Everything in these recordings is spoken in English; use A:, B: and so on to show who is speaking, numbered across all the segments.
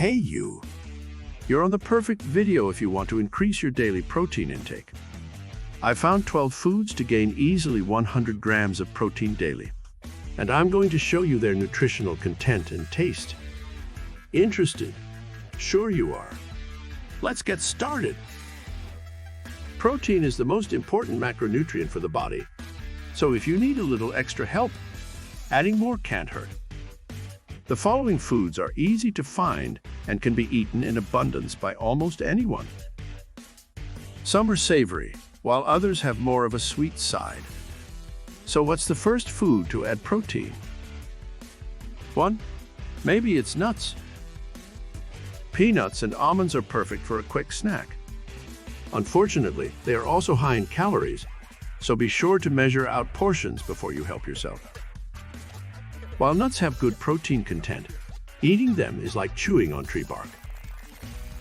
A: Hey you! You're on the perfect video if you want to increase your daily protein intake. I found 12 foods to gain easily 100 grams of protein daily. And I'm going to show you their nutritional content and taste. Interested? Sure you are. Let's get started. Protein is the most important macronutrient for the body. So if you need a little extra help, adding more can't hurt. The following foods are easy to find and can be eaten in abundance by almost anyone. Some are savory, while others have more of a sweet side. So what's the first food to add protein? 1. Maybe it's nuts. Peanuts and almonds are perfect for a quick snack. Unfortunately, they are also high in calories, so be sure to measure out portions before you help yourself. While nuts have good protein content, eating them is like chewing on tree bark.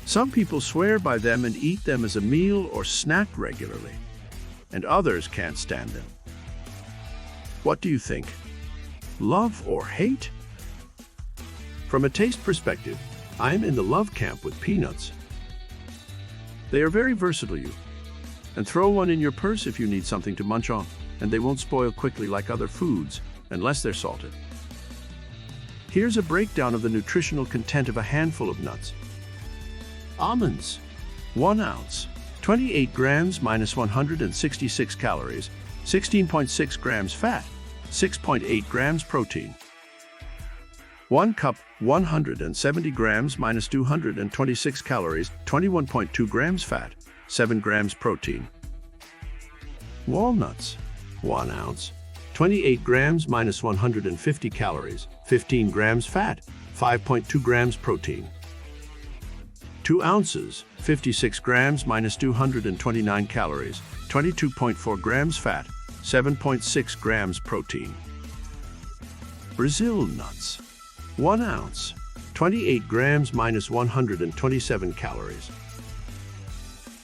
A: Some people swear by them and eat them as a meal or snack regularly, and others can't stand them. What do you think? Love or hate? From a taste perspective, I'm in the love camp with peanuts. They are very versatile, and throw one in your purse if you need something to munch on, and they won't spoil quickly like other foods, unless they're salted. Here's a breakdown of the nutritional content of a handful of nuts. Almonds, 1 ounce, 28 grams minus 166 calories, 16.6 grams fat, 6.8 grams protein. 1 cup, 170 grams minus 226 calories, 21.2 grams fat, 7 grams protein. Walnuts, 1 ounce, 28 grams minus 150 calories, 15 grams fat, 5.2 grams protein. 2 ounces, 56 grams minus 229 calories, 22.4 grams fat, 7.6 grams protein. Brazil nuts, 1 ounce, 28 grams minus 127 calories.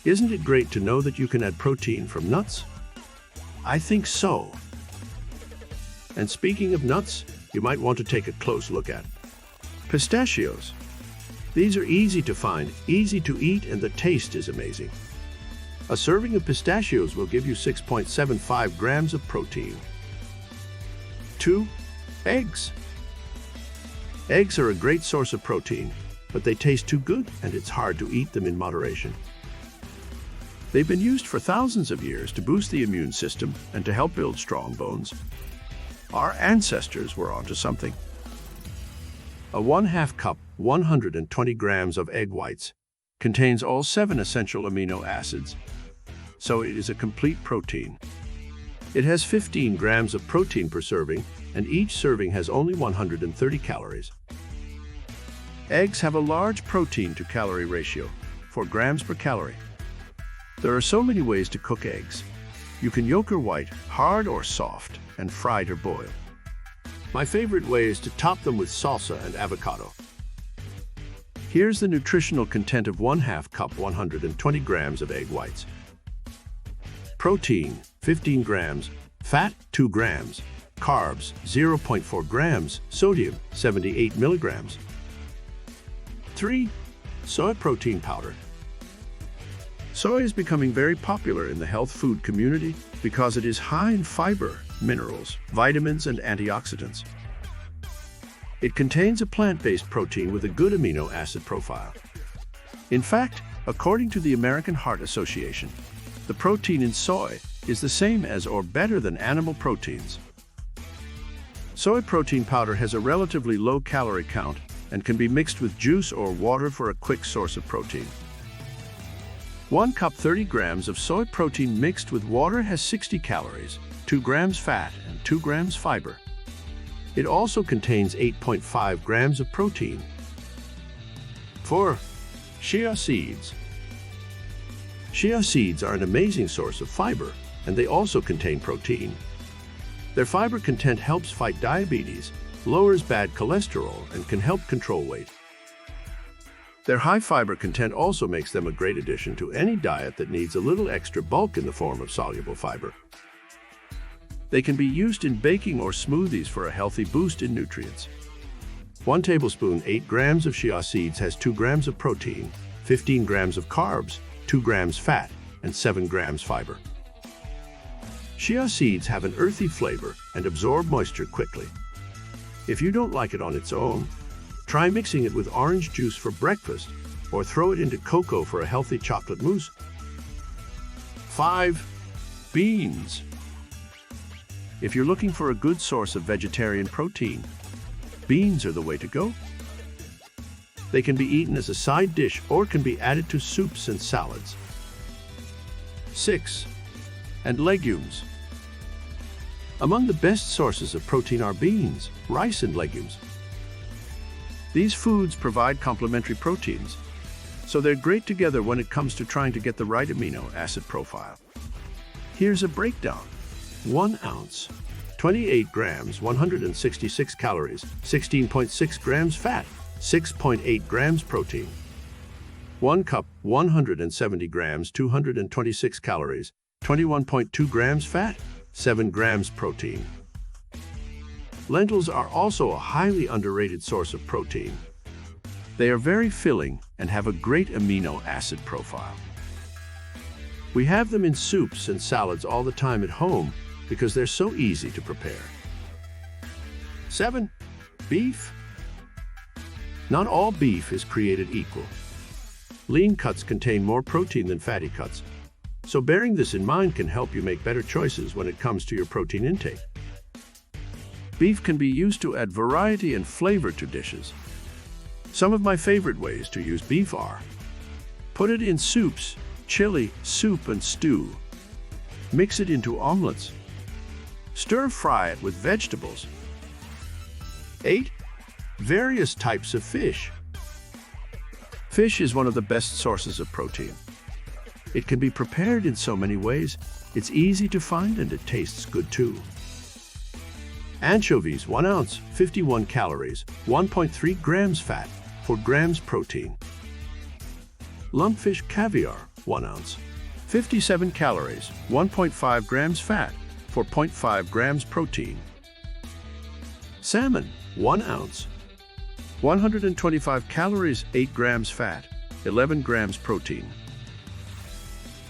A: Isn't it great to know that you can add protein from nuts? I think so. And speaking of nuts, you might want to take a close look at pistachios. These are easy to find, easy to eat, and the taste is amazing. A serving of pistachios will give you 6.75 grams of protein. 2. Eggs. Eggs are a great source of protein, but they taste too good and it's hard to eat them in moderation. They've been used for thousands of years to boost the immune system and to help build strong bones. Our ancestors were onto something. A 1/2 cup, 120 grams of egg whites contains all 7 essential amino acids, so it is a complete protein. It has 15 grams of protein per serving, and each serving has only 130 calories. Eggs have a large protein to calorie ratio, 4 grams per calorie. There are so many ways to cook eggs. You can yolk or white, hard or soft, and fried or boiled. My favorite way is to top them with salsa and avocado. Here's the nutritional content of 1/2 cup, 120 grams of egg whites. Protein, 15 grams, fat, 2 grams, carbs, 0.4 grams, sodium, 78 milligrams. 3. Soy protein powder. Soy is becoming very popular in the health food community because it is high in fiber, minerals, vitamins, and antioxidants. It contains a plant-based protein with a good amino acid profile. In fact, according to the American Heart Association, the protein in soy is the same as or better than animal proteins. Soy protein powder has a relatively low calorie count and can be mixed with juice or water for a quick source of protein. 1 cup, 30 grams of soy protein mixed with water has 60 calories, 2 grams fat, and 2 grams fiber. It also contains 8.5 grams of protein. 4. Chia seeds. Chia seeds are an amazing source of fiber, and they also contain protein. Their fiber content helps fight diabetes, lowers bad cholesterol, and can help control weight. Their high fiber content also makes them a great addition to any diet that needs a little extra bulk in the form of soluble fiber. They can be used in baking or smoothies for a healthy boost in nutrients. 1 tablespoon 8 grams of chia seeds has 2 grams of protein, 15 grams of carbs, 2 grams fat, and 7 grams fiber. Chia seeds have an earthy flavor and absorb moisture quickly. If you don't like it on its own, try mixing it with orange juice for breakfast or throw it into cocoa for a healthy chocolate mousse. 5. Beans. If you're looking for a good source of vegetarian protein, beans are the way to go. They can be eaten as a side dish or can be added to soups and salads. 6. And legumes. Among the best sources of protein are beans, rice, and legumes. These foods provide complementary proteins, so they're great together when it comes to trying to get the right amino acid profile. Here's a breakdown. 1 ounce, 28 grams, 166 calories, 16.6 grams fat, 6.8 grams protein. 1 cup, 170 grams, 226 calories, 21.2 grams fat, 7 grams protein. Lentils are also a highly underrated source of protein. They are very filling and have a great amino acid profile. We have them in soups and salads all the time at home because they're so easy to prepare. 7. Beef. Not all beef is created equal. Lean cuts contain more protein than fatty cuts, so bearing this in mind can help you make better choices when it comes to your protein intake. Beef can be used to add variety and flavor to dishes. Some of my favorite ways to use beef are: put it in soups, chili, soup, and stew. Mix it into omelets. Stir-fry it with vegetables. 8. Various types of fish. Fish is one of the best sources of protein. It can be prepared in so many ways. It's easy to find and it tastes good too. Anchovies, 1 ounce, 51 calories, 1.3 grams fat, 4 grams protein. Lumpfish caviar, 1 ounce, 57 calories, 1.5 grams fat, 4.5 grams protein. Salmon, 1 ounce, 125 calories, 8 grams fat, 11 grams protein.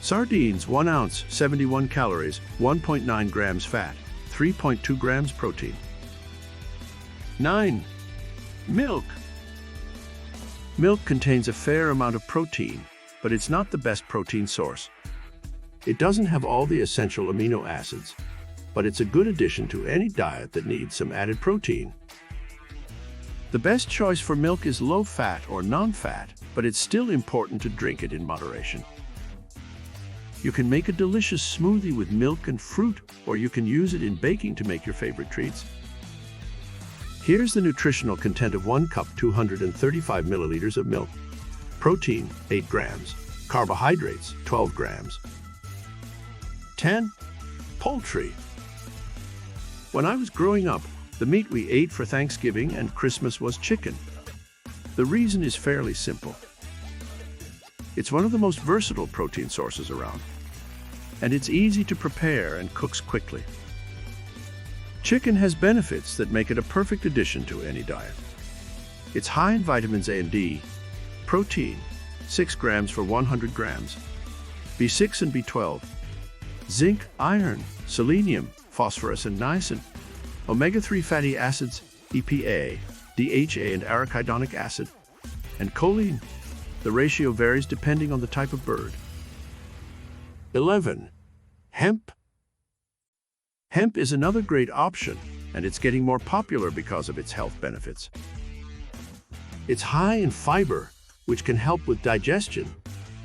A: Sardines, 1 ounce, 71 calories, 1.9 grams fat, 3.2 grams protein. 9. Milk. Milk contains a fair amount of protein, but it's not the best protein source. It doesn't have all the essential amino acids, but it's a good addition to any diet that needs some added protein. The best choice for milk is low-fat or non-fat, but it's still important to drink it in moderation. You can make a delicious smoothie with milk and fruit, or you can use it in baking to make your favorite treats. Here's the nutritional content of 1 cup, 235 milliliters of milk. Protein, 8 grams. Carbohydrates, 12 grams. 10. Poultry. When I was growing up, the meat we ate for Thanksgiving and Christmas was chicken. The reason is fairly simple. It's one of the most versatile protein sources around, and it's easy to prepare and cooks quickly. Chicken has benefits that make it a perfect addition to any diet. It's high in vitamins A and D, protein, 6 grams for 100 grams, B6 and B12, zinc, iron, selenium, phosphorus and niacin, omega-3 fatty acids, EPA, DHA and arachidonic acid, and choline. The ratio varies depending on the type of bird. 11. Hemp. Hemp is another great option, and it's getting more popular because of its health benefits. It's high in fiber, which can help with digestion.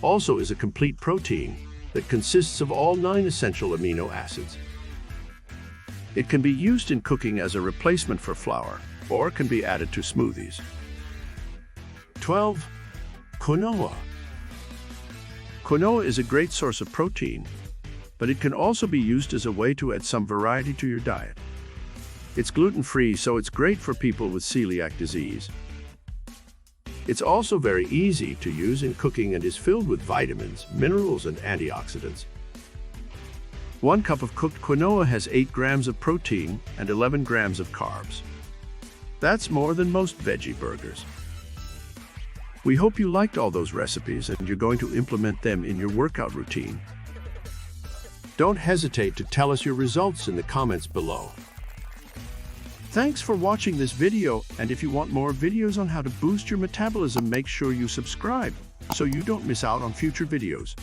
A: Also is a complete protein that consists of all 9 essential amino acids. It can be used in cooking as a replacement for flour, or can be added to smoothies. 12. Quinoa. Quinoa is a great source of protein, but it can also be used as a way to add some variety to your diet. It's gluten-free, so it's great for people with celiac disease. It's also very easy to use in cooking and is filled with vitamins, minerals, and antioxidants. 1 cup of cooked quinoa has 8 grams of protein and 11 grams of carbs. That's more than most veggie burgers. We hope you liked all those recipes and you're going to implement them in your workout routine. Don't hesitate to tell us your results in the comments below. Thanks for watching this video, and if you want more videos on how to boost your metabolism, make sure you subscribe so you don't miss out on future videos.